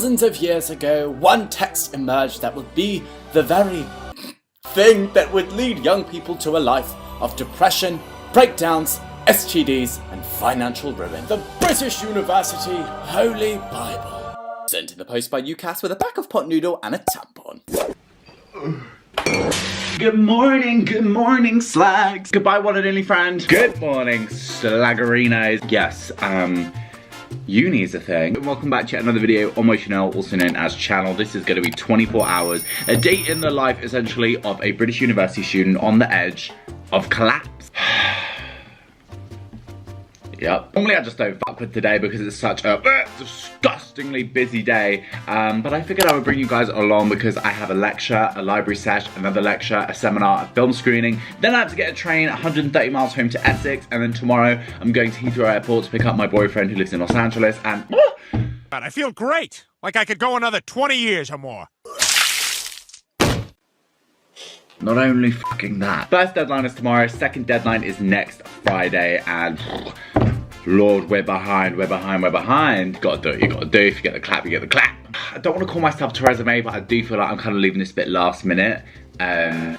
thousands of years ago, one text emerged that would be the very thing that would lead young people to a life of depression, breakdowns, STDs, and financial ruin. The British University Holy Bible. Sent in the post by UCAS with a bag of pot noodle and a tampon. Good morning, slags. Goodbye, one and only friend. Good morning, slaggerinos. Yes, uni is a thing. Welcome back to another video on my channel, also known as channel. This is going to be 24 hours, a day in the life, essentially, of a British university student on the edge of collapse. Yep. Normally I just don't fuck with today because it's such a disgustingly busy day. But I figured I would bring you guys along because I have a lecture, a library sesh, another lecture, a seminar, a film screening. Then I have to get a train 130 miles home to Essex. And then tomorrow I'm going to Heathrow Airport to pick up my boyfriend who lives in Los Angeles. And I feel great. Like I could go another 20 years or more. not only fucking that. First deadline is tomorrow, second deadline is next Friday, and Lord, we're behind. Gotta do it, you gotta do it. If you get the clap, you get the clap. I don't want to call myself Theresa May, but I do feel like I'm kind of leaving this bit last minute. I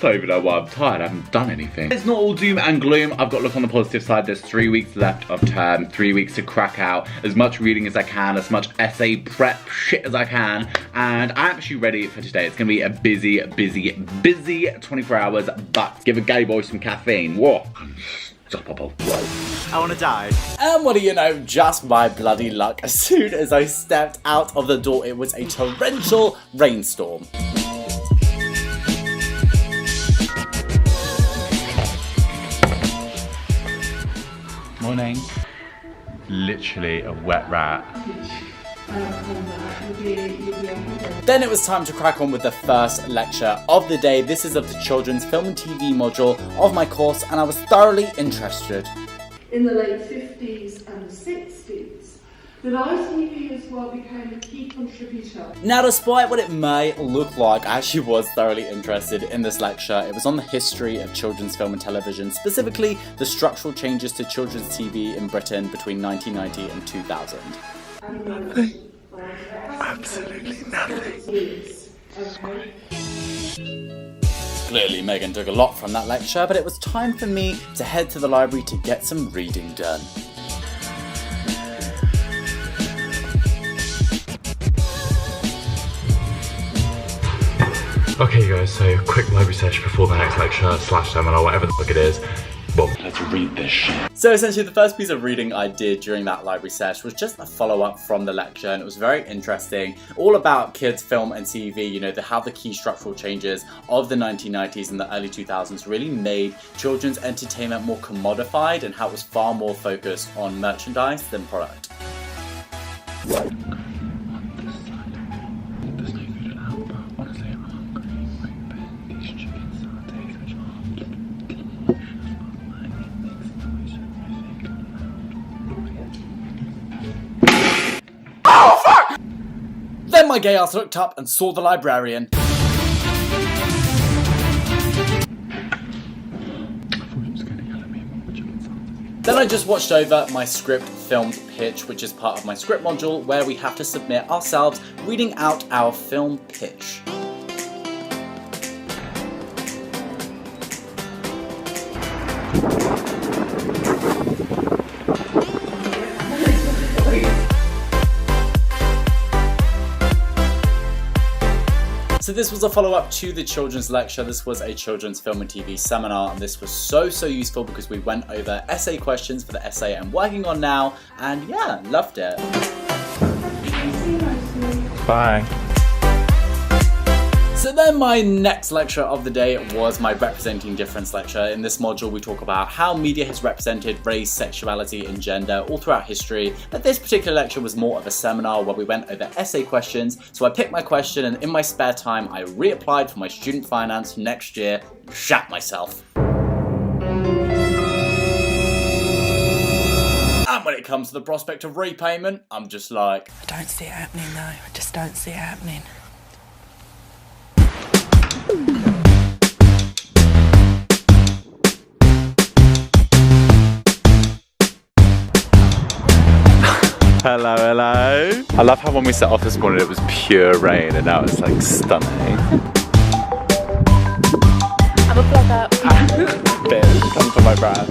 don't even know why I'm tired, I haven't done anything. It's not all doom and gloom. I've got to look on the positive side. There's 3 weeks left of term, 3 weeks to crack out as much reading as I can, as much essay prep shit as I can, and I'm actually ready for today. It's gonna be a busy 24 hours, but give a gay boy some caffeine. Whoa. Unstoppable. I wanna die. And what do you know, just my bloody luck. As soon as I stepped out of the door, it was a torrential rainstorm. Morning. Literally a wet rat. Then it was time to crack on with the first lecture of the day. This is of the Children's Film and TV module of my course, and I was thoroughly interested. In the late 50s and the 60s, that ITV as well became a key contributor. Now, despite what it may look like, I actually was thoroughly interested in this lecture. It was on the history of children's film and television, specifically the structural changes to children's TV in Britain between 1990 and 2000. Nothing. Absolutely nothing. Clearly, Megan took a lot from that lecture, but it was time for me to head to the library to get some reading done. Okay guys, so quick library session before the next lecture / seminar, whatever the fuck it is. Well, let's read this shit. So essentially the first piece of reading I did during that library session was just a follow-up from the lecture, and it was very interesting, all about kids, film and TV, you know, how the key structural changes of the 1990s and the early 2000s really made children's entertainment more commodified and how it was far more focused on merchandise than product. Then my gay ass looked up and saw the librarian. Then I just watched over my script filmed pitch, which is part of my script module, where we have to submit ourselves reading out our film pitch. So this was a follow-up to the children's lecture. This was a children's film and TV seminar, and this was so useful because we went over essay questions for the essay I'm working on now, and yeah, loved it. Bye. So then my next lecture of the day was my Representing Difference lecture. In this module we talk about how media has represented race, sexuality and gender all throughout history. But this particular lecture was more of a seminar where we went over essay questions. So I picked my question, and in my spare time I reapplied for my student finance next year. Shat myself. And when it comes to the prospect of repayment, I'm just like, I don't see it happening though, I just don't see it happening. Hello, hello. I love how when we set off this morning it was pure rain and now it's like stunning. I'm a plug up. Bit, come for my brand.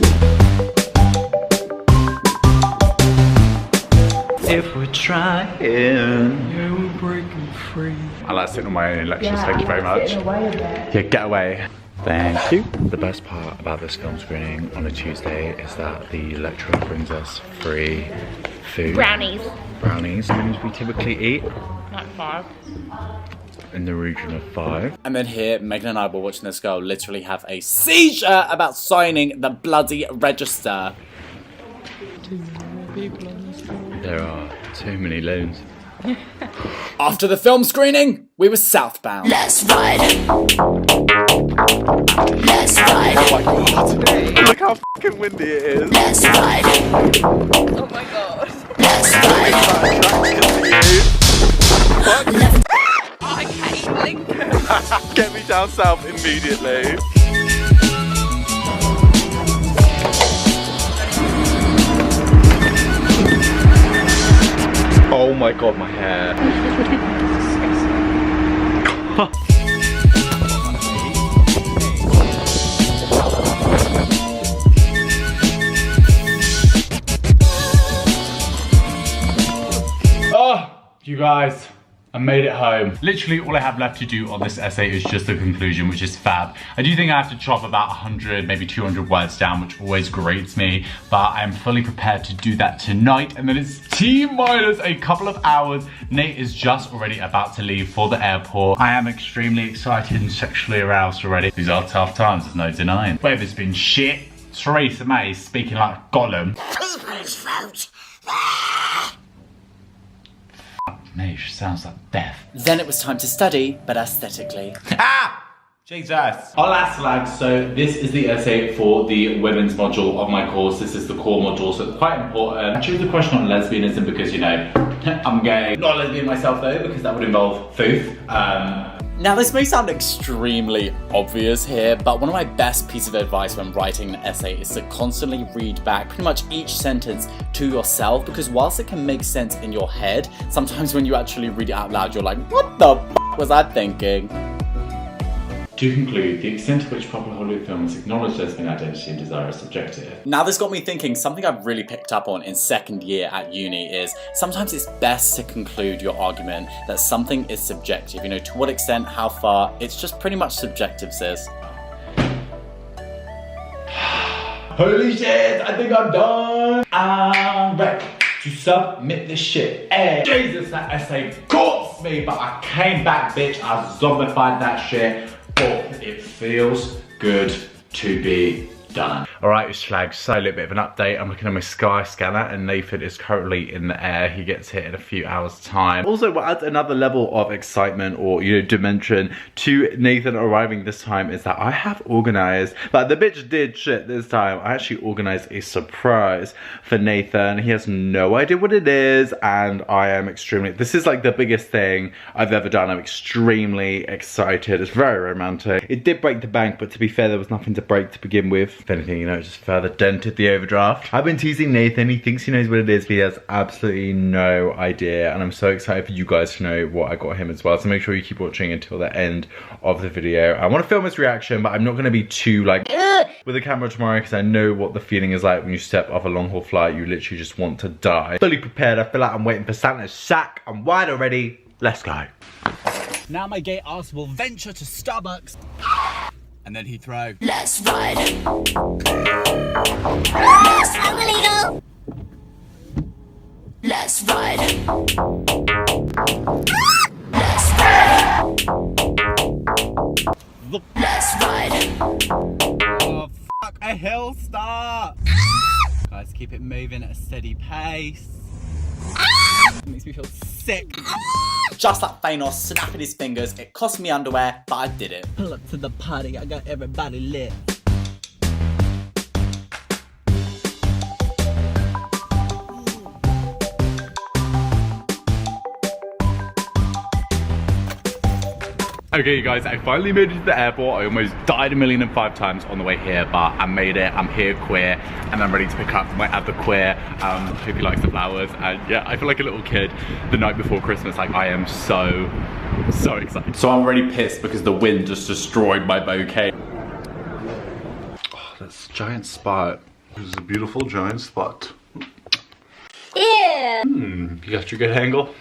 If we're trying, yeah, we're breaking free. I like sitting on my own lectures, thank you very much. Yeah, get away. Thank you. The best part about this film screening on a Tuesday is that the lecturer brings us free food. Brownies. Brownies, how many do we typically eat? Like 5. In the region of 5. And then here, Megan and I were watching this girl literally have a seizure about signing the bloody register. There are too many loans. After the film screening, we were southbound. Let's ride. Let's ride. Oh my god. Look how fucking windy it is. Let's ride. Oh my god. Let's ride. I hate Lincoln. Get me down south immediately. Oh my god, my hair. Oh, you guys. I made it home. Literally all I have left to do on this essay is just the conclusion, which is fab. I do think I have to chop about 100, maybe 200 words down, which always grates me, but I'm fully prepared to do that tonight. And then it's T-minus a couple of hours. Nate is just already about to leave for the airport. I am extremely excited and sexually aroused already. These are tough times, there's no denying. Weather's been shit. Theresa May is speaking like Gollum. May, she sounds like death. Then it was time to study, but aesthetically. Ah! Jesus. Hola slags, so this is the essay for the women's module of my course. This is the core module, so it's quite important. I chose the question on lesbianism because, you know, I'm gay. Not a lesbian myself though, because that would involve Foof. Now this may sound extremely obvious here, but one of my best pieces of advice when writing an essay is to constantly read back pretty much each sentence to yourself, because whilst it can make sense in your head, sometimes when you actually read it out loud, you're like, what the f was I thinking? To conclude, the extent to which popular Hollywood films acknowledge lesbian identity and desire is subjective. Now this got me thinking, something I've really picked up on in second year at uni is sometimes it's best to conclude your argument that something is subjective. You know, to what extent, how far, it's just pretty much subjective, sis. Holy shit, I think I'm done. I'm ready to submit this shit. Hey, Jesus, that essay caught me, but I came back, bitch. I zombified that shit. But it feels good to be done. Alright, slags, so a little bit of an update. I'm looking at my Sky Scanner and Nathan is currently in the air. He gets hit in a few hours time. Also, what adds another level of excitement or, you know, dimension to Nathan arriving this time is that I have organized, like the bitch did shit this time. I actually organized a surprise for Nathan. He has no idea what it is and I am extremely, this is like the biggest thing I've ever done. I'm extremely excited. It's very romantic. It did break the bank, but to be fair, there was nothing to break to begin with. If anything, you know, it just further dented the overdraft. I've been teasing Nathan. He thinks he knows what it is, but he has absolutely no idea. And I'm so excited for you guys to know what I got him as well. So make sure you keep watching until the end of the video. I want to film his reaction, but I'm not going to be too like with the camera tomorrow because I know what the feeling is like when you step off a long haul flight. You literally just want to die. Fully prepared. I feel like I'm waiting for Santa's sack. I'm wide already. Let's go. Now my gay ass will venture to Starbucks and then Heathrow. Let's ride. Let's illegal. Let's ride. Let's ride. Let's ride. Oh, fuck, a hill start. Guys, keep it moving at a steady pace. It makes me feel sick. Just like Thanos snapping his fingers, it cost me underwear, but I did it. Pull up to the party, I got everybody lit. Okay, you guys, I finally made it to the airport. I almost died 1,000,005 times on the way here, but I made it. I'm here queer, and I'm ready to pick up my other queer. Hope he likes the flowers. And yeah, I feel like a little kid the night before Christmas. Like, I am so excited. So I'm already pissed because the wind just destroyed my bouquet. Oh, that's a giant spot. This is a beautiful giant spot. Yeah. You got your good angle?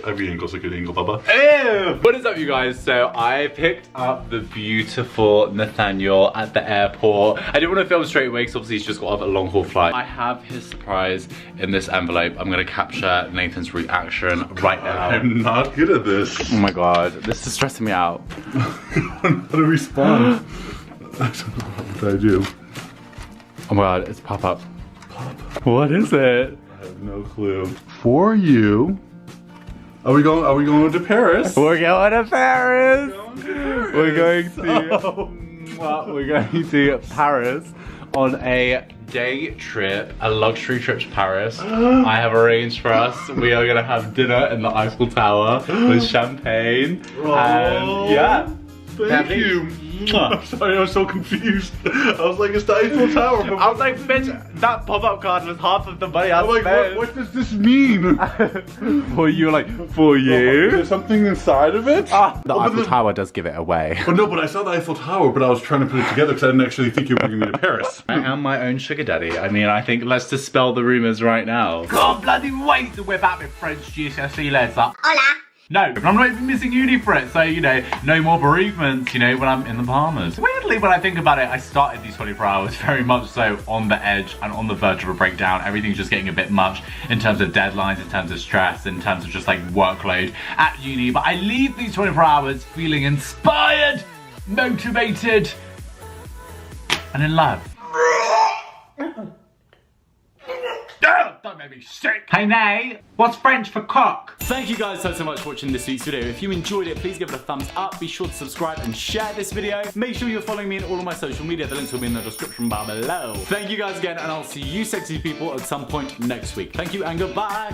Every angle's a good angle, Bubba. Ew. What is up, you guys? So I picked up the beautiful Nathaniel at the airport. I didn't want to film straight away because obviously he's just got off a long haul flight. I have his surprise in this envelope. I'm gonna capture Nathan's reaction right now. I'm not good at this. Oh my god, this is stressing me out. How to respond? I don't know what I do. Oh my god, it's pop-up. What is it? I have no clue. For you. Are we going to Paris? We're going to Paris. We're going to Paris on a day trip, a luxury trip to Paris. I have arranged for us. We are gonna have dinner in the Eiffel Tower with champagne. And yeah. Thank you. I'm sorry, I was so confused. I was like, it's the Eiffel Tower. But I was like, bitch, that pop-up card was half of the money I I'm like, spent. what does this mean? For you, like, for Is you? there something inside of it? The Eiffel Tower does give it away. Well, no, but I saw the Eiffel Tower, but I was trying to put it together because I didn't actually think you were bringing me to Paris. I am my own sugar daddy. I mean, I think let's dispel the rumors right now. Can't bloody wait to whip out my French GCSE letter. Hola. No, I'm not even missing uni for it, so, you know, no more bereavements, you know, when I'm in the Bahamas. Weirdly, when I think about it, I started these 24 hours very much so on the edge and on the verge of a breakdown. Everything's just getting a bit much in terms of deadlines, in terms of stress, in terms of just like workload at uni. But I leave these 24 hours feeling inspired, motivated, and in love. Don't make me sick. Hey, Nay, what's French for cock? Thank you guys so much for watching this week's video. If you enjoyed it, please give it a thumbs up. Be sure to subscribe and share this video. Make sure you're following me on all of my social media. The links will be in the description bar below. Thank you guys again, and I'll see you sexy people at some point next week. Thank you and goodbye.